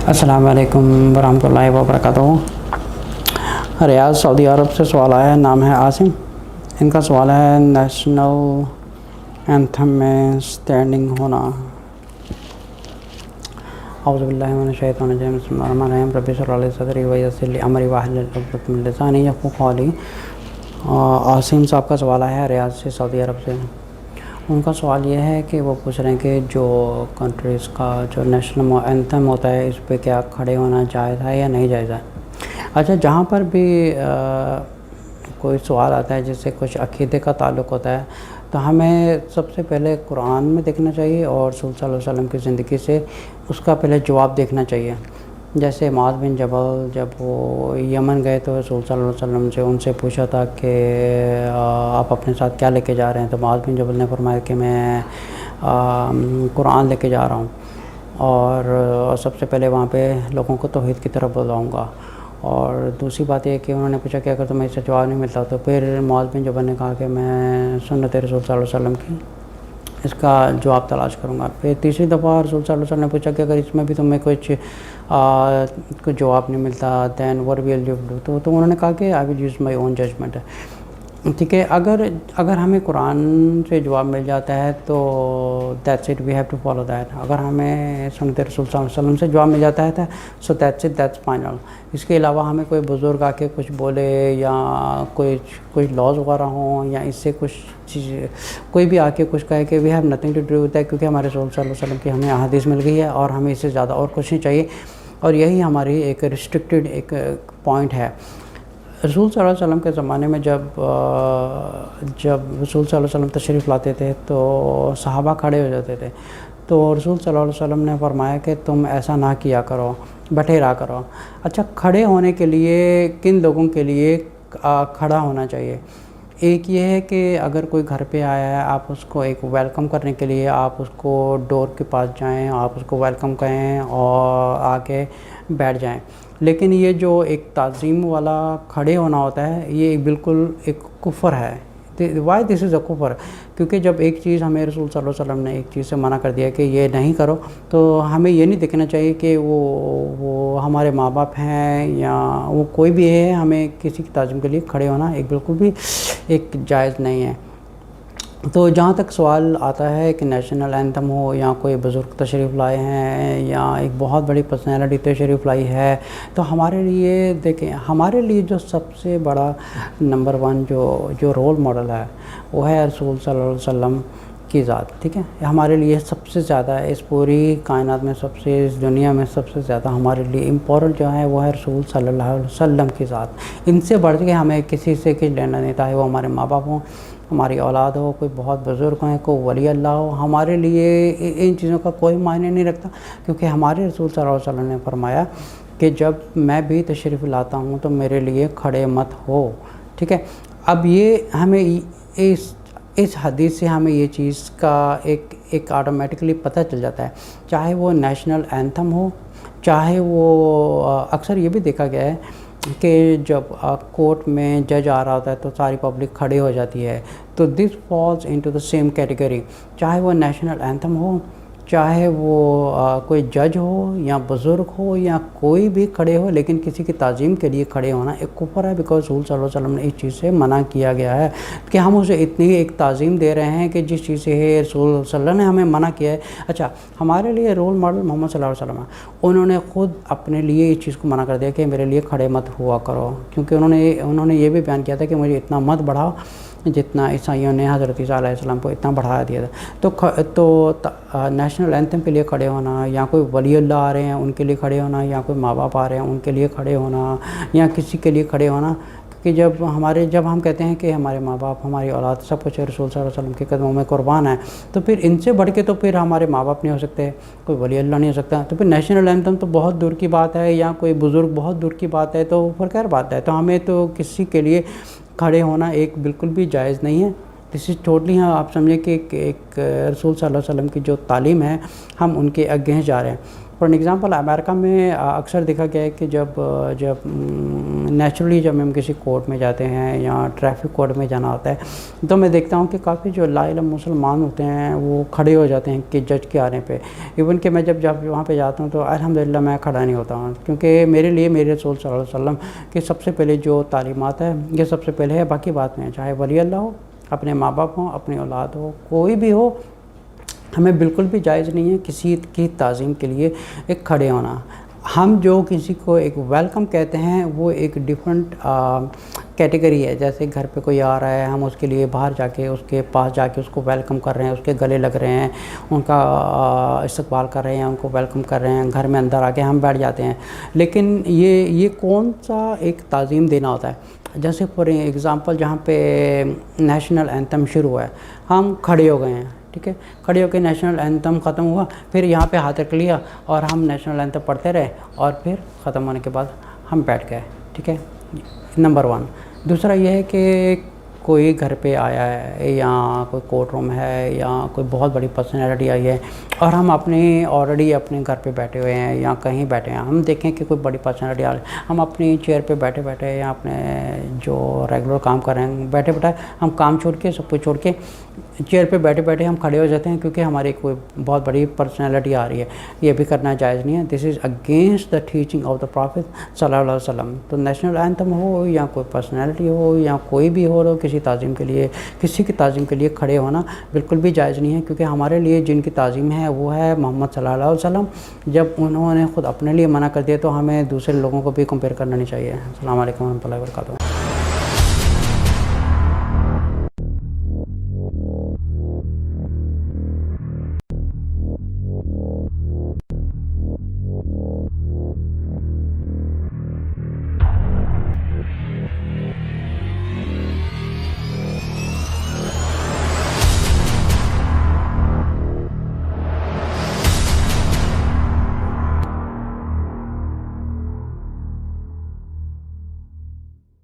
السلام علیکم ورحمۃ اللہ وبرکاتہ۔ ریاض سعودی عرب سے سوال آیا ہے، نام ہے عاصم۔ ان کا سوال ہے نیشنل اینتھم میں اسٹینڈنگ ہونا۔ اعوذ باللہ من الشیطان الرجیم، بسم اللہ الرحمن الرحیم، رب اشرح لی صدری ویسر لی امری واحلل عقدۃ من لسانی یفقهوا قولی۔ عاصم صاحب کا سوال آیا ہے ریاض سے سعودی عرب سے۔ ان کا سوال یہ ہے کہ وہ پوچھ رہے ہیں کہ جو کنٹریز کا جو نیشنل اینتھم ہوتا ہے اس پہ کیا کھڑے ہونا جائز ہے یا نہیں جائز ہے۔ اچھا، جہاں پر بھی کوئی سوال آتا ہے جس سے کچھ عقیدے کا تعلق ہوتا ہے تو ہمیں سب سے پہلے قرآن میں دیکھنا چاہیے اور رسول صلی اللہ علیہ وسلم کی زندگی سے اس کا پہلے جواب دیکھنا چاہیے۔ جیسے معاذ بن جبل جب وہ یمن گئے تو رسول صلی اللہ علیہ وسلم سے ان سے پوچھا تھا کہ آپ اپنے ساتھ کیا لے کے جا رہے ہیں، تو معاذ بن جبل نے فرمایا کہ میں قرآن لے کے جا رہا ہوں اور سب سے پہلے وہاں پہ لوگوں کو توحید کی طرف بلاؤں گا۔ اور دوسری بات یہ کہ انہوں نے پوچھا کہ اگر تمہیں اس سے جواب نہیں ملتا تو پھر معاذ بن جبل نے کہا کہ میں سنت رسول صلی اللہ علیہ وسلم کی اس کا جواب تلاش کروں گا۔ پھر تیسری دفعہ رسول صلی اللہ علیہ وسلم نے پوچھا کہ اگر اس میں بھی تمہیں کچھ جواب نہیں ملتا دین what will you do، تو انہوں نے کہا کہ I will use my own judgment۔ ٹھیک ہے، اگر ہمیں قرآن سے جواب مل جاتا ہے تو that's it, we have to follow that۔ اگر ہمیں سنت رسول صلی اللہ علیہ وسلم سے جواب مل جاتا ہے so that's it, that's final۔ اس کے علاوہ ہمیں کوئی بزرگ آ کے کچھ بولے یا کوئی لاز وغیرہ ہوں یا اس سے کچھ چیز کوئی بھی آ کے کچھ کہے کہ we have nothing to do with that، کیونکہ ہمارے رسول صلی اللہ علیہ وسلم کی ہمیں احادیث مل گئی ہے اور ہمیں اس سے زیادہ اور کچھ نہیں چاہیے، اور یہی ہماری ایک ریسٹرکٹیڈ ایک پوائنٹ ہے۔ رسول صلی اللہ علیہ وسلم کے زمانے میں جب رسول صلی اللہ علیہ وسلم تشریف لاتے تھے تو صحابہ کھڑے ہو جاتے تھے، تو رسول صلی اللہ علیہ وسلم نے فرمایا کہ تم ایسا نہ کیا کرو، بیٹھے رہا کرو۔ اچھا، کھڑے ہونے کے لیے کن لوگوں کے لیے کھڑا ہونا چاہیے؟ ایک یہ ہے کہ اگر کوئی گھر پہ آیا ہے، آپ اس کو ایک ویلکم کرنے کے لیے آپ اس کو ڈور کے پاس جائیں، آپ اس کو ویلکم کہیں اور آ کے بیٹھ جائیں۔ لیکن یہ جو ایک تعظیم والا کھڑے ہونا ہوتا ہے یہ بالکل ایک کفر ہے۔ وائی دس از اے کفر؟ کیونکہ جب ایک چیز ہمیں رسول صلی اللہ علیہ وسلم نے ایک چیز سے منع کر دیا کہ یہ نہیں کرو، تو ہمیں یہ نہیں دیکھنا چاہیے کہ وہ ہمارے ماں باپ ہیں یا وہ کوئی بھی ہے، ہمیں کسی کی تعظیم کے لیے کھڑے ہونا ایک بالکل بھی ایک جائز نہیں ہے۔ تو جہاں تک سوال آتا ہے کہ نیشنل اینتھم ہو یا کوئی بزرگ تشریف لائے ہیں یا ایک بہت بڑی پرسنالٹی تشریف لائی ہے، تو ہمارے لیے دیکھیں، ہمارے لیے جو سب سے بڑا نمبر 1 جو رول ماڈل ہے وہ ہے رسول صلی اللہ علیہ وسلم کی ذات۔ ٹھیک ہے، ہمارے لیے سب سے زیادہ اس پوری کائنات میں اس دنیا میں سب سے زیادہ ہمارے لیے امپورٹنٹ جو ہے وہ ہے رسول صلی اللہ علیہ وسلم کی ذات۔ ان سے بڑھ کے ہمیں کسی سے کچھ لینا نہیں تھا، وہ ہمارے ماں باپ ہوں، ہماری اولاد ہو، کوئی بہت بزرگ ہیں، کوئی ولی اللہ ہو، ہمارے لیے ان چیزوں کا کوئی معنی نہیں رکھتا، کیونکہ ہمارے رسول صلی اللہ علیہ وسلم نے فرمایا کہ جب میں بھی تشریف لاتا ہوں تو میرے لیے کھڑے مت ہو۔ ٹھیک ہے، اب یہ ہمیں اس حدیث سے ہمیں یہ چیز کا ایک آٹومیٹکلی پتہ چل جاتا ہے، چاہے وہ نیشنل اینتھم ہو، چاہے وہ اکثر یہ بھی دیکھا گیا ہے کہ جب کورٹ میں جج آ رہا ہوتا ہے تو ساری پبلک کھڑی ہو جاتی ہے، تو this falls into the same category, چاہے وہ نیشنل اینتھم ہو، چاہے وہ کوئی جج ہو یا بزرگ ہو یا کوئی بھی کھڑے ہو، لیکن کسی کی تعظیم کے لیے کھڑے ہونا ایک کفر ہے، بیکاز رسول صلی اللہ علیہ وسلم نے اس چیز سے منع کیا گیا ہے کہ ہم اسے اتنی ایک تعظیم دے رہے ہیں کہ جس چیز سے رسول صلی اللہ علیہ وسلم نے ہمیں منع کیا ہے۔ اچھا، ہمارے لیے رول ماڈل محمد صلی اللہ علیہ وسلم ہے، انہوں نے خود اپنے لیے اس چیز کو منع کر دیا کہ میرے لیے کھڑے مت ہوا کرو، کیونکہ انہوں نے یہ بھی بیان کیا تھا کہ مجھے اتنا مت بڑھاؤ جتنا عیسائیوں نے حضرت عیسیٰ علیہ السلام کو اتنا بڑھایا دیا تھا۔ تو نیشنل اینتھم کے لیے کھڑے ہونا، یا کوئی ولی اللہ آ رہے ہیں ان کے لیے کھڑے ہونا، یا کوئی ماں باپ آ رہے ہیں ان کے لیے کھڑے ہونا، یا کسی کے لیے کھڑے ہونا، کیونکہ جب ہم کہتے ہیں کہ ہمارے ماں باپ، ہماری اولاد سب کچھ رسول صلی اللہ علیہ وسلم کے قدموں میں قربان ہے، تو پھر ان سے بڑھ کے تو پھر ہمارے ماں باپ نہیں ہو سکتے، کوئی ولی اللہ نہیں ہو سکتا، تو پھر نیشنل اینتھم تو بہت دور کی بات ہے، یا کوئی بزرگ بہت دور کی بات ہے، تو خیر بات ہے۔ تو ہمیں تو کسی کے لیے کھڑے ہونا ایک بالکل بھی جائز نہیں ہے۔ دس از ٹوٹلی، آپ سمجھیں کہ ایک رسول صلی اللہ علیہ وسلم کی جو تعلیم ہے ہم ان کے اگینسٹ جا رہے ہیں۔ فار ایگزامپل، امریکہ میں اکثر دیکھا گیا ہے کہ جب نیچرلی جب ہم کسی کورٹ میں جاتے ہیں یا ٹریفک کورٹ میں جانا ہوتا ہے تو میں دیکھتا ہوں کہ کافی جو لا علم مسلمان ہوتے ہیں وہ کھڑے ہو جاتے ہیں کہ جج کے آنے پہ. ایون کہ میں جب وہاں پہ جاتا ہوں تو الحمدللہ میں کھڑا نہیں ہوتا ہوں، کیونکہ میرے لیے میرے رسول صلی اللہ علیہ وسلم کی سب سے پہلے جو تعلیمات ہے یہ سب سے پہلے ہے، باقی بات میں چاہے ولی اللہ ہو، اپنے ماں باپ ہوں، اپنی اولاد ہو، کوئی بھی ہو، ہمیں بالکل بھی جائز نہیں ہے کسی کی تعظیم کے لیے ایک کھڑے ہونا. ہم جو کسی کو ایک ویلکم کہتے ہیں وہ ایک ڈیفرنٹ کیٹیگری ہے. جیسے گھر پہ کوئی آ رہا ہے، ہم اس کے لیے باہر جا کے اس کے پاس جا کے اس کو ویلکم کر رہے ہیں، اس کے گلے لگ رہے ہیں، ان کا استقبال کر رہے ہیں، ان کو ویلکم کر رہے ہیں، گھر میں اندر آ کے ہم بیٹھ جاتے ہیں. لیکن یہ کون سا ایک تعظیم دینا ہوتا ہے؟ جیسے فار ایگزامپل جہاں پہ نیشنل اینتھم شروع ہوا ہے، ہم کھڑے ہو گئے ہیں، ٹھیک ہے، کھڑے ہو کے نیشنل اینتھم ختم ہوا، پھر یہاں پہ ہاتھ رکھ لیا اور ہم نیشنل اینتھم پڑھتے رہے اور پھر ختم ہونے کے بعد ہم بیٹھ گئے. ٹھیک ہے، نمبر 1. دوسرا یہ ہے کہ کوئی گھر پہ آیا ہے یا کوئی کورٹ روم ہے یا کوئی بہت بڑی پرسنالٹی آئی ہے اور ہم آلریڈی اپنے گھر پہ بیٹھے ہوئے ہیں یا کہیں بیٹھے ہیں، ہم دیکھیں کہ کوئی بڑی پرسنالٹی آ رہی ہے، ہم اپنی چیئر پہ بیٹھے بیٹھے یا اپنے جو ریگولر کام کر رہے ہیں بیٹھے بیٹھے ہم کام چھوڑ کے سب کچھ چھوڑ کے چیئر پہ بیٹھے بیٹھے ہم کھڑے ہو جاتے ہیں کیونکہ ہماری کوئی بہت بڑی پرسنالٹی آ رہی ہے. یہ بھی کرنا جائز نہیں ہے. This is against the teaching of the Prophet صلی اللہ علیہ وسلم. تو نیشنل اینتھم ہو یا کوئی پرسنالٹی ہو یا کوئی بھی ہو کسی تعظیم کے لیے، کسی کی تعظیم کے لیے کھڑے ہونا بالکل بھی جائز نہیں ہے، کیونکہ ہمارے لیے جن کی تعظیم ہے وہ ہے محمد صلی اللہ علیہ وسلم. جب انہوں نے خود اپنے لیے منع کر دیا تو ہمیں دوسرے لوگوں کو بھی کمپیئر کرنا نہیں چاہیے. السلام علیکم ورحمۃ اللہ وبرکاتہ.